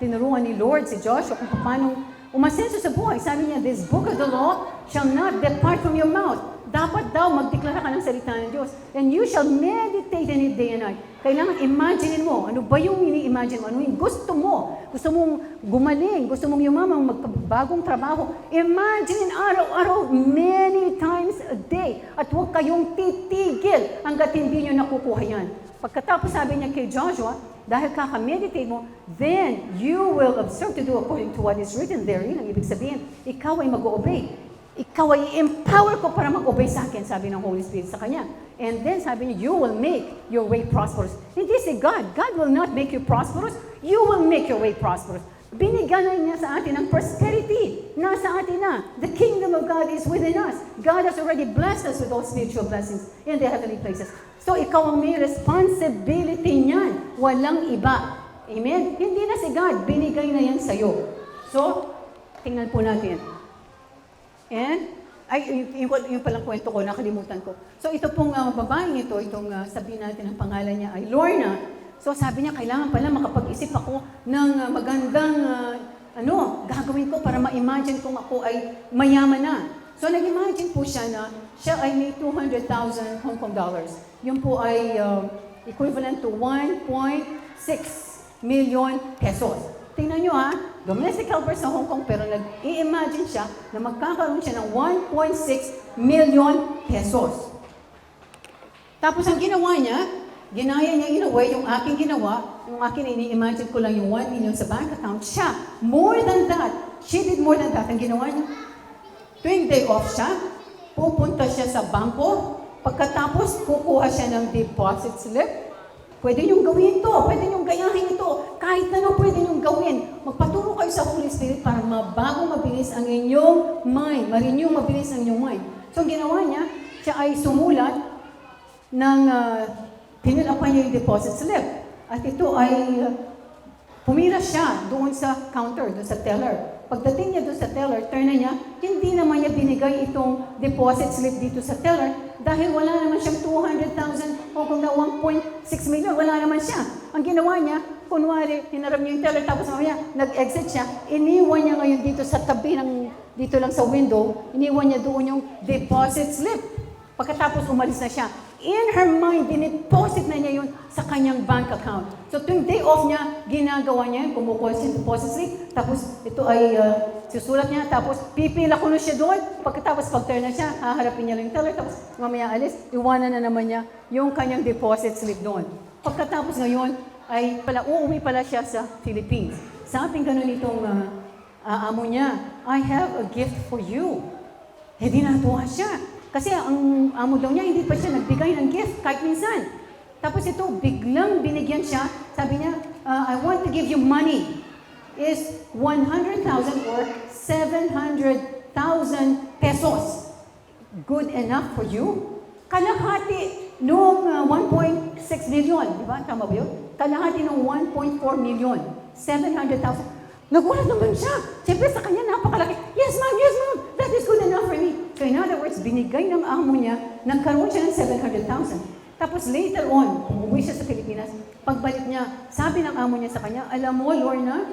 tinuruan ni Lord si Joshua kung paano umasenso sa buhay. Sabi niya, this book of the law shall not depart from your mouth. Dapat daw magdeklara ka ng salita ng Diyos. And you shall meditate in it day and night. Kailangan imagine mo. Ano ba yung ini-imagine mo? Ano yung gusto mo? Gusto mong gumaling? Gusto mong yumamang magpabagong trabaho? Imagine araw-araw, many times a day. At huwag kayong titigil hanggat hindi nyo nakukuha yan. Pagkatapos sabi niya kay Joshua, dahil kaka-meditate mo, then you will observe to do according to what is written there. Yun ang ibig sabihin. Ikaw ay mag-obey. Ikaw ay empower ko para mag-obey sa akin, sabi ng Holy Spirit sa kanya. And then sabi niya, you will make your way prosperous. Hindi si God. God will not make you prosperous. You will make your way prosperous. Binigyan na niya sa atin ang prosperity. Nasa atin na. The kingdom of God is within us. God has already blessed us with all spiritual blessings in the heavenly places. So ikaw ang may responsibility niyan. Walang iba. Amen? Hindi na si God. Binigay na yan sa'yo. So, tingnan po natin. And, yung palang kwento ko, nakalimutan ko. So, ito pong babaeng ito, itong sabihin natin ang pangalan niya ay Lorna. So, sabi niya, kailangan pala makapag-isip ako ng magandang, gagawin ko para ma-imagine kung ako ay mayaman na. So, nag-imagine po siya na siya ay may 200,000 Hong Kong dollars. Yun po ay equivalent to 1.6 million pesos. Tingnan nyo domestic helper sa Hong Kong, pero nag-i-imagine siya na magkakaroon siya ng 1.6 million pesos. Tapos ang ginawa niya, ginaya niya in a way yung aking ginawa, yung akin ini-imagine ko lang yung 1 million sa bank account, siya, more than that, she did more than that. Ang ginawa niya, tuwing day off siya, pupunta siya sa bangko, pagkatapos kukuha siya ng deposit slip. Pwede niyong gawin ito, pwede niyong gayahin ito, kahit ano pwede niyong gawin. Magpaturo kayo sa Holy Spirit para mabago mabilis ang inyong mind, ma-renew mabilis ang inyong mind. So, ang ginawa niya, siya ay sumulat ng pinilapan niya yung deposit slip. At ito ay pumira siya doon sa counter, doon sa teller. Pagdating niya doon sa teller, turn na niya, hindi naman niya binigay itong deposit slip dito sa teller dahil wala naman siyang 200,000 o kung na 1.6 million, wala naman siya. Ang ginawa niya, kunwari, hinarap niya yung teller, tapos mamaya, nag-exit siya, iniwan niya ngayon dito sa tabi ng, dito lang sa window, iniwan niya doon yung deposit slip. Pagkatapos umalis na siya, in her mind, diniposit na niya yun sa kanyang bank account. So tuwing day off niya, ginagawa niya yun, kumukuha siya deposit slip, tapos ito ay susulat niya, tapos pipila ko na siya doon, pagkatapos pag-turn na siya, haharapin niya lang yung teller, tapos mamaya alis, iwanan na naman niya yung kanyang deposit slip doon. Pagkatapos ngayon, ay uuwi pala siya sa Philippines. Sabi ganun itong amo niya, I have a gift for you. Hindi natuwa siya. Kasi ang amo daw niya, hindi pa siya nagbigay ng gift kahit minsan. Tapos ito, biglang binigyan siya. Sabi niya, I want to give you money. Is 100,000 or 700,000 pesos good enough for you? Kalahati nung 1.6 million, di ba? Tama ba yun? Kalahati nung 1.4 million, 700,000. Nagulat naman siya. Siyempre sa kanya, napakalaki. Yes, ma'am, that is good enough for me. So in other words, binigay ng amo niya, nagkaroon siya ng 700,000. Tapos later on, umuwi siya sa Pilipinas, pagbalik niya, sabi ng amo niya sa kanya, alam mo, Lorna,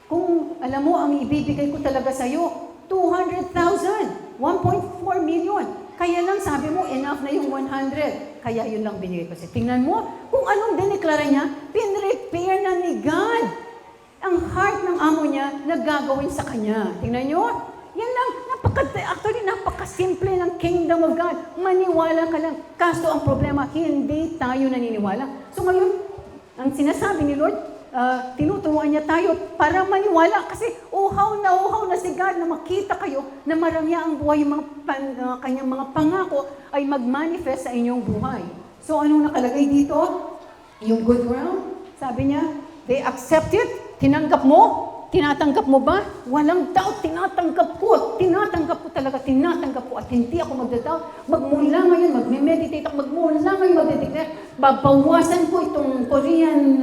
kung alam mo, ang ibibigay ko talaga sa'yo, 200,000, 1.4 million. Kaya lang sabi mo, enough na yung 100. Kaya yun lang binigay ko sa'yo. Tingnan mo, kung anong dineklara niya, pinrepair na ni God ang heart ng amo niya na gagawin sa kanya. Tingnan nyo, yan lang, actually, napakasimple ng kingdom of God. Maniwala ka lang. Kaso ang problema, hindi tayo naniniwala. So ngayon, ang sinasabi ni Lord, tinuturuan niya tayo para maniwala. Kasi uhaw na si God na makita kayo na marami ang buhay, yung mga kanyang mga pangako ay mag-manifest sa inyong buhay. So anong nakalagay dito? Yung good ground, sabi niya, they accept it. Tinanggap mo? Tinatanggap mo ba? Walang doubt, tinatanggap ko talaga, at hindi ako magda-doubt. Magmula ngayon, magme-meditate ako, magmula ngayon, magde-declare, babawasan ko itong Korean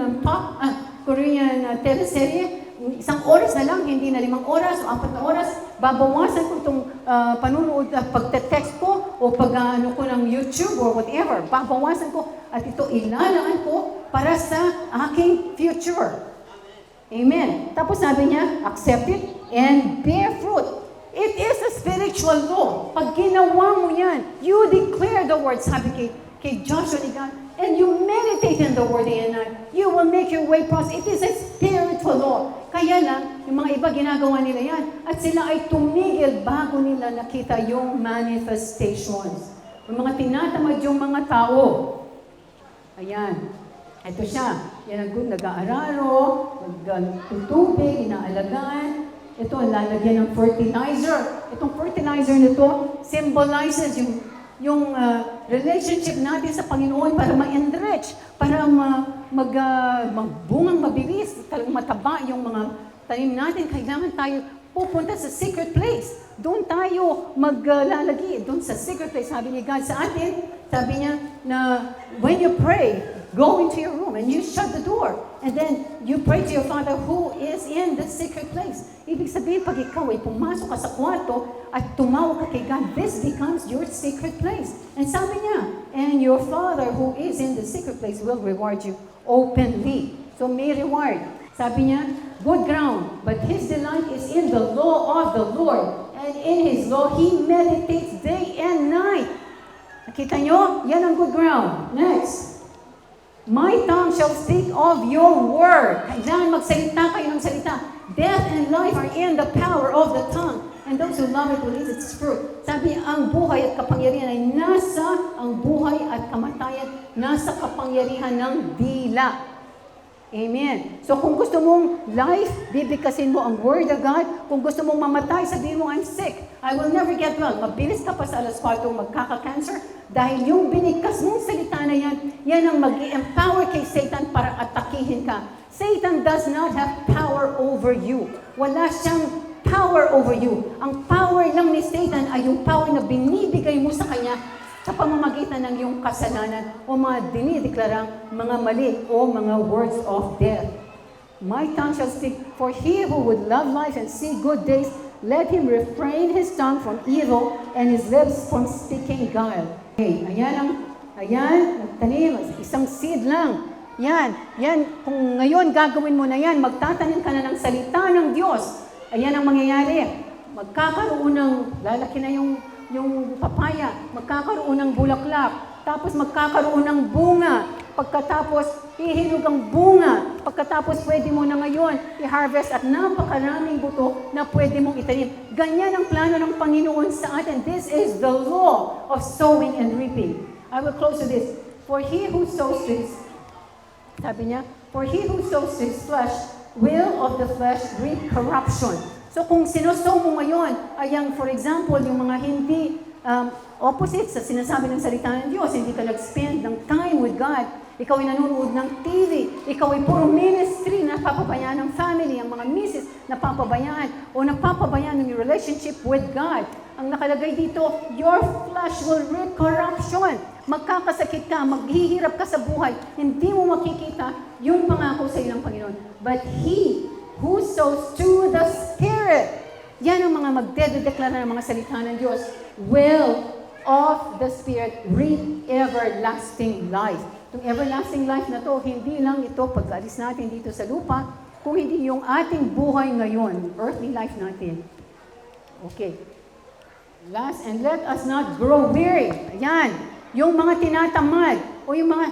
teleserye, 1 oras na lang, hindi na 5 oras o 4 na oras, babawasan ko itong panunood, pagte-text ko o pag-ano ko ng YouTube or whatever, babawasan ko at ito ilalaan ko para sa aking future. Amen. Tapos sabi niya, accept it and bear fruit. It is a spiritual law. Pag ginawa mo yan, you declare the word, sabi kay Joshua ni God, and you meditate in the word day and night, you will make your way prosperous. It is a spiritual law. Kaya lang, yung mga iba ginagawa nila yan, at sila ay tumigil bago nila nakita yung manifestations. Yung mga tinatamad yung mga tao. Ayan. Ito siya. Yan ang good, nag-aararo, nagtutubig, inaalagaan. Ito ang lalagyan ng fertilizer. Itong fertilizer nito symbolizes yung relationship natin sa Panginoon para ma-enrich, para magbungang mabilis, talagang mataba yung mga tanim natin. Kailangan tayo pupunta sa secret place. Doon tayo maglalagi. Doon sa secret place. Sabi ni God sa atin, sabi niya na when you pray, go into your room and you shut the door. And then you pray to your Father who is in the secret place. Ibig sabihin, pag ikaw ay pumasok ka sa kwarto at tumawag ka kay God, this becomes your secret place. And sabi niya, and your Father who is in the secret place will reward you openly. So may reward. Sabi niya, good ground, but his delight is in the law of the Lord. And in his law, he meditates day and night. Nakita nyo? Yan ang good ground. Next. My tongue shall speak of your word. Kailangan magsalita kayo ng salita. Death and life are in the power of the tongue. And those who love it will eat its fruit. Sabi, ang buhay at kapangyarihan ay ang buhay at kamatayan, nasa kapangyarihan ng dila. Amen. So kung gusto mong life, bibigkasin mo ang Word of God. Kung gusto mong mamatay, sabihin mo, I'm sick. I will never get well. Mabilis ka pa sa alas 4 magkaka-cancer dahil yung binigkas mong salita na yan ang mag-empower kay Satan para atakihin ka. Satan does not have power over you. Wala siyang power over you. Ang power lang ni Satan ay yung power na binibigay mo sa kanya sa pamamagitan ng iyong kasalanan o mga dinideklarang mga mali o mga words of death. My tongue shall speak, for he who would love life and see good days, let him refrain his tongue from evil and his lips from speaking guile. Okay, ayan, tanim, isang seed lang. Yan, kung ngayon gagawin mo na yan, magtatanim ka na ng salita ng Diyos. Ayan ang mangyayari. Magkakaroon ng, lalaki na yung papaya, magkakaroon ng bulaklak, tapos magkakaroon ng bunga, pagkatapos hihinog ang bunga, pagkatapos pwede mo na ngayon i-harvest at napakaraming buto na pwede mong itanim. Ganyan ang plano ng Panginoon sa atin. This is the law of sowing and reaping. I will close with this. For he who sows to his, sabi niya, for he who sows to his flesh will of the flesh reap corruption. So kung sinusow mo ngayon ay ang, for example, yung mga hindi opposite sa sinasabi ng salita ng Diyos, hindi ka nag-spend ng time with God, ikaw ay nanonood ng TV, ikaw ay puro ministry, napapabayaan ng family, ang mga misis, napapabayaan, o napapabayaan ng your relationship with God. Ang nakalagay dito, your flesh will reap corruption. Magkakasakit ka, maghihirap ka sa buhay, hindi mo makikita yung pangako sa iyo ng Panginoon. But he who sows to the Spirit, yan ang mga magdedeklara ng mga salita ng Diyos, will of the Spirit reap everlasting life. Itong everlasting life na to, hindi lang ito pag-alis natin dito sa lupa, kung hindi yung ating buhay ngayon, earthly life natin. Okay. Last, and let us not grow weary. Ayan. Yung mga tinatamad, o yung mga,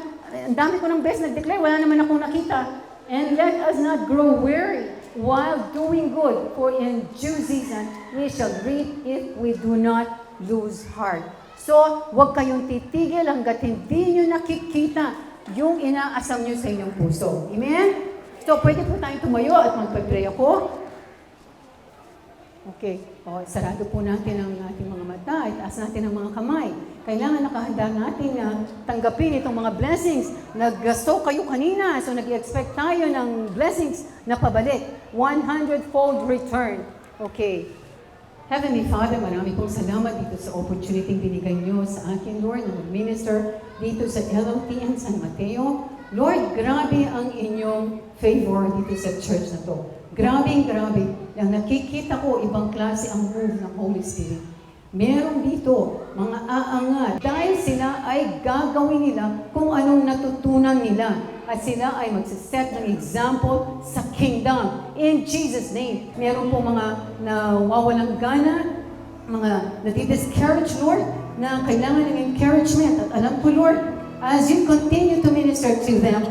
ang dami ko ng best nag-declare, wala naman akong nakita. And let us not grow weary while doing good, for in due season we shall reap if we do not lose heart. So, huwag kayong titigil hanggat hindi nyo nakikita yung inaasam nyo sa inyong puso. Amen? So, pwede po tayong tumayo at magpag-pray ako. Okay. O, sarado po natin ang ating mga mata. Itaas natin ang mga kamay. Kailangan nakahanda natin na tanggapin itong mga blessings. Naggasto kayo kanina, so nag-expect tayo ng blessings na pabalik. 100-fold return. Okay. Heavenly Father, marami pong salamat dito sa opportunity binigay niyo sa akin, Lord, na mag-minister dito sa LLTN San Mateo. Lord, grabe ang inyong favor dito sa church na to. Grabe. Ang nakikita ko, ibang klase ang move ng Holy Spirit. Meron dito, mga aangat. Dahil sila ay gagawin nila kung anong natutunan nila. At sila ay magsiset ng example sa kingdom. In Jesus' name, meron po mga nawawalang gana, mga nadi-discourage, Lord, na kailangan ng encouragement. At alam ko, Lord, as you continue to minister to them,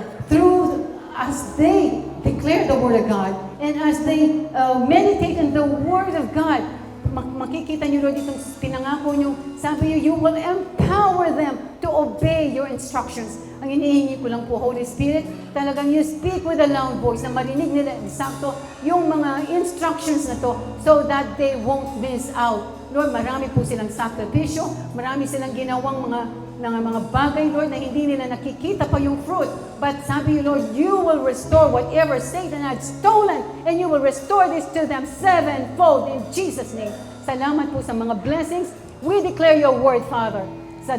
as they declare the Word of God, and as they meditate on the Word of God, makikita niyo, Lord, itong pinangako niyo, sabi niyo, you will empower them to obey your instructions. Ang inihingi ko lang po, Holy Spirit, talagang you speak with a loud voice na marinig nila eksakto yung mga instructions na to so that they won't miss out. Lord, marami po silang sakripisyo, marami silang ginawang mga bagay, Lord, na hindi nila nakikita pa yung fruit. But sabi you, Lord, you will restore whatever Satan had stolen, and you will restore this to them sevenfold in Jesus' name. Salamat po sa mga blessings. We declare your word, Father,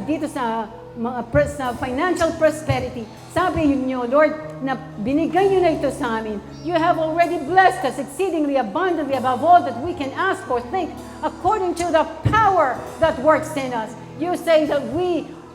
dito sa sa financial prosperity. Sabi niyo, Lord, na binigay niyo na ito sa amin. You have already blessed us exceedingly abundantly above all that we can ask or think, according to the power that works in us. You say that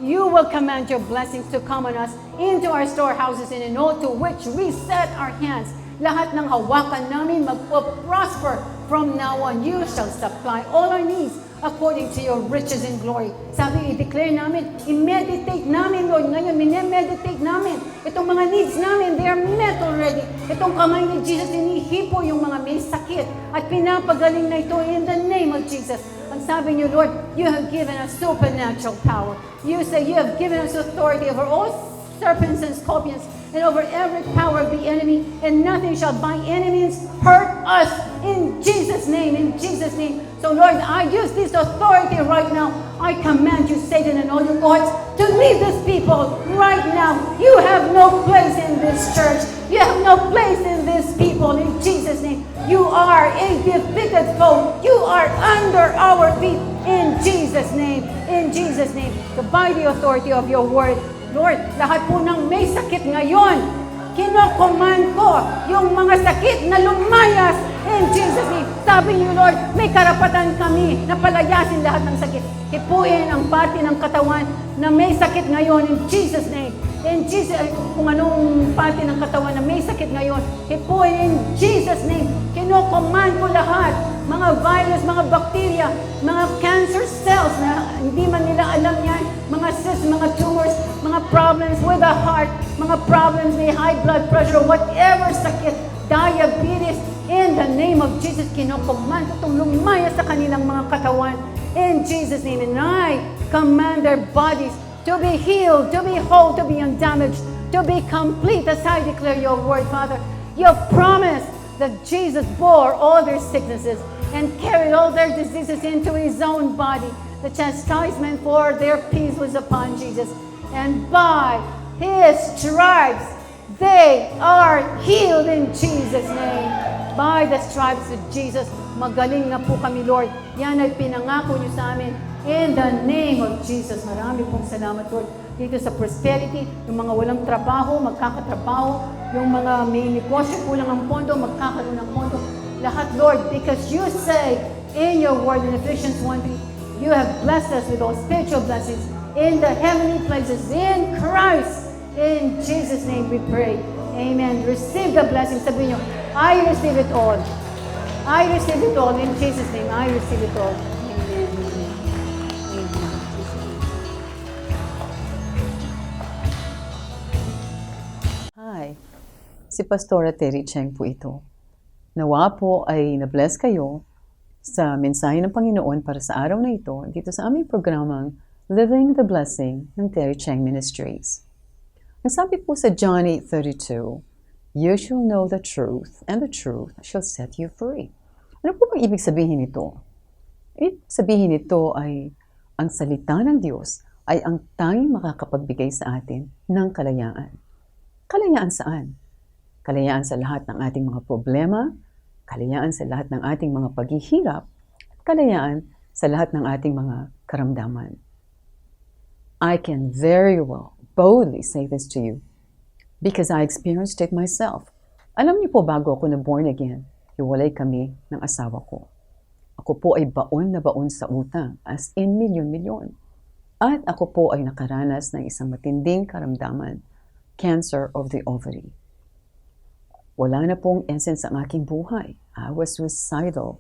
you will command your blessings to come on us into our storehouses and in all to which we set our hands. Lahat ng hawakan namin magpo-prosper from now on. You shall supply all our needs according to your riches and glory. Sabi, i-declare namin, i-meditate namin, Lord. Ngayon, minemeditate namin. Itong mga needs namin, they are met already. Itong kamay ni Jesus, inihipo yung mga may sakit at pinapagaling na ito in the name of Jesus. Ang sabi niyo, Lord, you have given us supernatural power. You say you have given us authority over all serpents and scorpions and over every power of the enemy, and nothing shall by any means hurt us in Jesus' name, in Jesus' name. So Lord, I use this authority right now. I command you, Satan and all your cohorts, to leave this people right now. You have no place in this church. You have no place in this people, in Jesus' name. You are a defeated foe. You are under our feet, in Jesus' name, in Jesus' name. So by the authority of your word, Lord, lahat po ng may sakit ngayon, kinocommand ko yung mga sakit na lumayas In Jesus' name, sabi niyo, Lord, may karapatan kami na palayasin lahat ng sakit. Hipuin ang parte ng katawan na may sakit ngayon in Jesus' name. In Jesus, kung anong parte ng katawan na may sakit ngayon, hipuin in Jesus' name. Kino-command ko lahat, mga virus, mga bacteria, mga cancer cells na hindi man nila alam yan, mga cysts, mga tumors, mga problems with the heart, mga problems with high blood pressure, whatever sakit, diabetes, in the name of Jesus, kino-command ko itong lumaya sa kanilang mga katawan. In Jesus' name, and I command their bodies to be healed, to be whole, to be undamaged, to be complete, as I declare your word, Father. You promised that Jesus bore all their sicknesses and carried all their diseases into his own body. The chastisement for their peace was upon Jesus. And by his stripes, they are healed in Jesus' name. By the stripes of Jesus, magaling na po kami, Lord. Yan ay pinangako niyo sa amin. In the name of Jesus, marami pong salamat, Lord. Dito sa prosperity, yung mga walang trabaho, magkakatrabaho. Yung mga may negosyo, kulang ang pondo, magkakaroon ng pondo. Lahat, Lord, because you say in your word in Ephesians 1:3, you have blessed us with all spiritual blessings in the heavenly places in Christ. In Jesus' name we pray. Amen. Receive the blessing. Sabihin nyo, I receive it all. I receive it all. In Jesus' name, I receive it all. Amen. Amen. Hi, si Pastora Terry Cheng po ito. Nawa po ay na-bless kayo sa mensahe ng Panginoon para sa araw na ito dito sa aming programang Living the Blessing ng Terry Cheng Ministries. Ang sabi po sa John 8:32, you shall know the truth, and the truth shall set you free. Ano po bang ibig sabihin nito? Ibig sabihin nito ay ang salita ng Diyos ay ang tanging makakapagbigay sa atin ng kalayaan. Kalayaan saan? Kalayaan sa lahat ng ating mga problema, kalayaan sa lahat ng ating mga paghihirap, at kalayaan sa lahat ng ating mga karamdaman. I can very well boldly say this to you because I experienced it myself. Alam niyo po, bago ako na-born again, hiwalay kami ng asawa ko. Ako po ay baon na baon sa utang, as in milyon-milyon. At ako po ay nakaranas ng isang matinding karamdaman, cancer of the ovary. Wala na pong essence ang aking buhay. I was suicidal.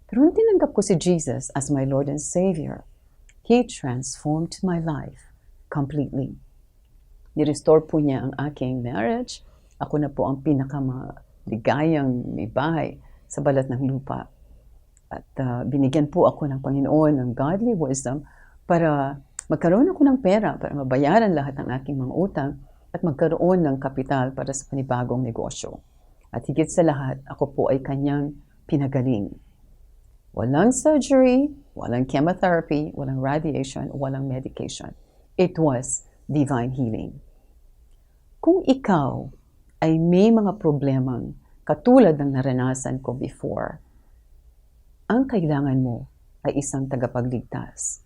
Pero nung tinanggap ko si Jesus as my Lord and Savior, He transformed my life completely. Ni-restore po niya ang aking marriage. Ako na po ang pinakamaligayang may bahay sa balat ng lupa. At binigyan po ako ng Panginoon ng godly wisdom para magkaroon ako ng pera para mabayaran lahat ng aking mga utang at magkaroon ng kapital para sa panibagong negosyo. At higit sa lahat, ako po ay kanyang pinagaling. Walang surgery, walang chemotherapy, walang radiation, walang medication. It was divine healing. Kung ikaw ay may mga problemang katulad ng naranasan ko before, ang kailangan mo ay isang tagapagligtas,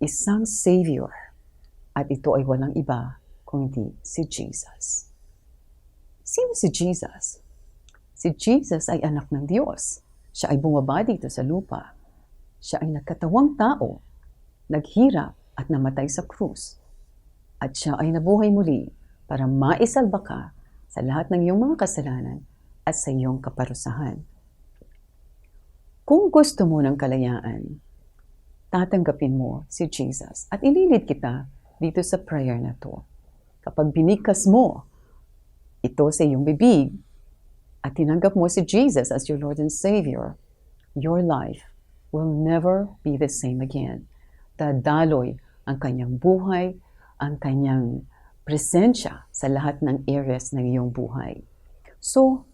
isang Savior, at ito ay walang iba kundi si Jesus. Sino si Jesus? Si Jesus ay anak ng Diyos. Siya ay bumaba dito sa lupa. Siya ay nagkatawang tao, naghirap at namatay sa krus. At siya ay nabuhay muli para maisalba ka sa lahat ng iyong mga kasalanan at sa iyong kaparusahan. Kung gusto mo ng kalayaan, tatanggapin mo si Jesus at ililid kita dito sa prayer na to. Kapag binikas mo ito sa iyong bibig at tinanggap mo si Jesus as your Lord and Savior, your life will never be the same again. Dadaloy ang kanyang buhay, ang kanyang presensya sa lahat ng areas ng iyong buhay. So,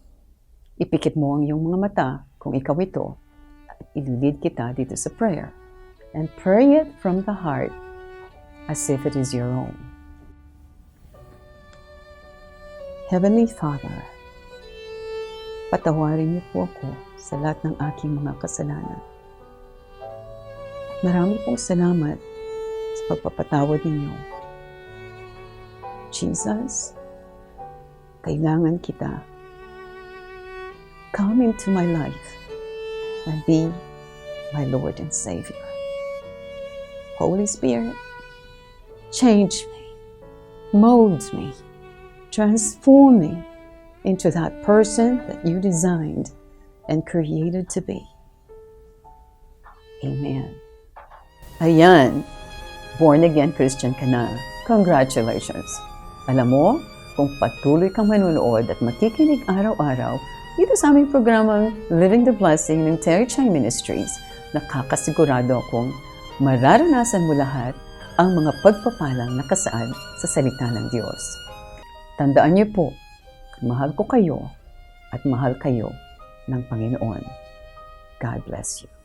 ipikit mo ang iyong mga mata kung ikaw ito at ililid kita dito sa prayer. And pray it from the heart as if it is your own. Heavenly Father, patawarin niyo po ako sa lahat ng aking mga kasalanan. Marami pong salamat sa pagpapatawad ninyo. Jesus, kailangan kita. come into my life and be my Lord and Savior. Holy Spirit, change me, mold me, transform me into that person that you designed and created to be. Amen. Ayan, born-again Christian ka na. Congratulations! Alam mo, kung patuloy kang manunood at makikinig araw-araw dito sa aming programang Living the Blessing ng Terry Chang Ministries, nakakasigurado akong mararanasan mo lahat ang mga pagpapalang nakasaad sa salita ng Diyos. Tandaan niyo po, mahal ko kayo at mahal kayo ng Panginoon. God bless you.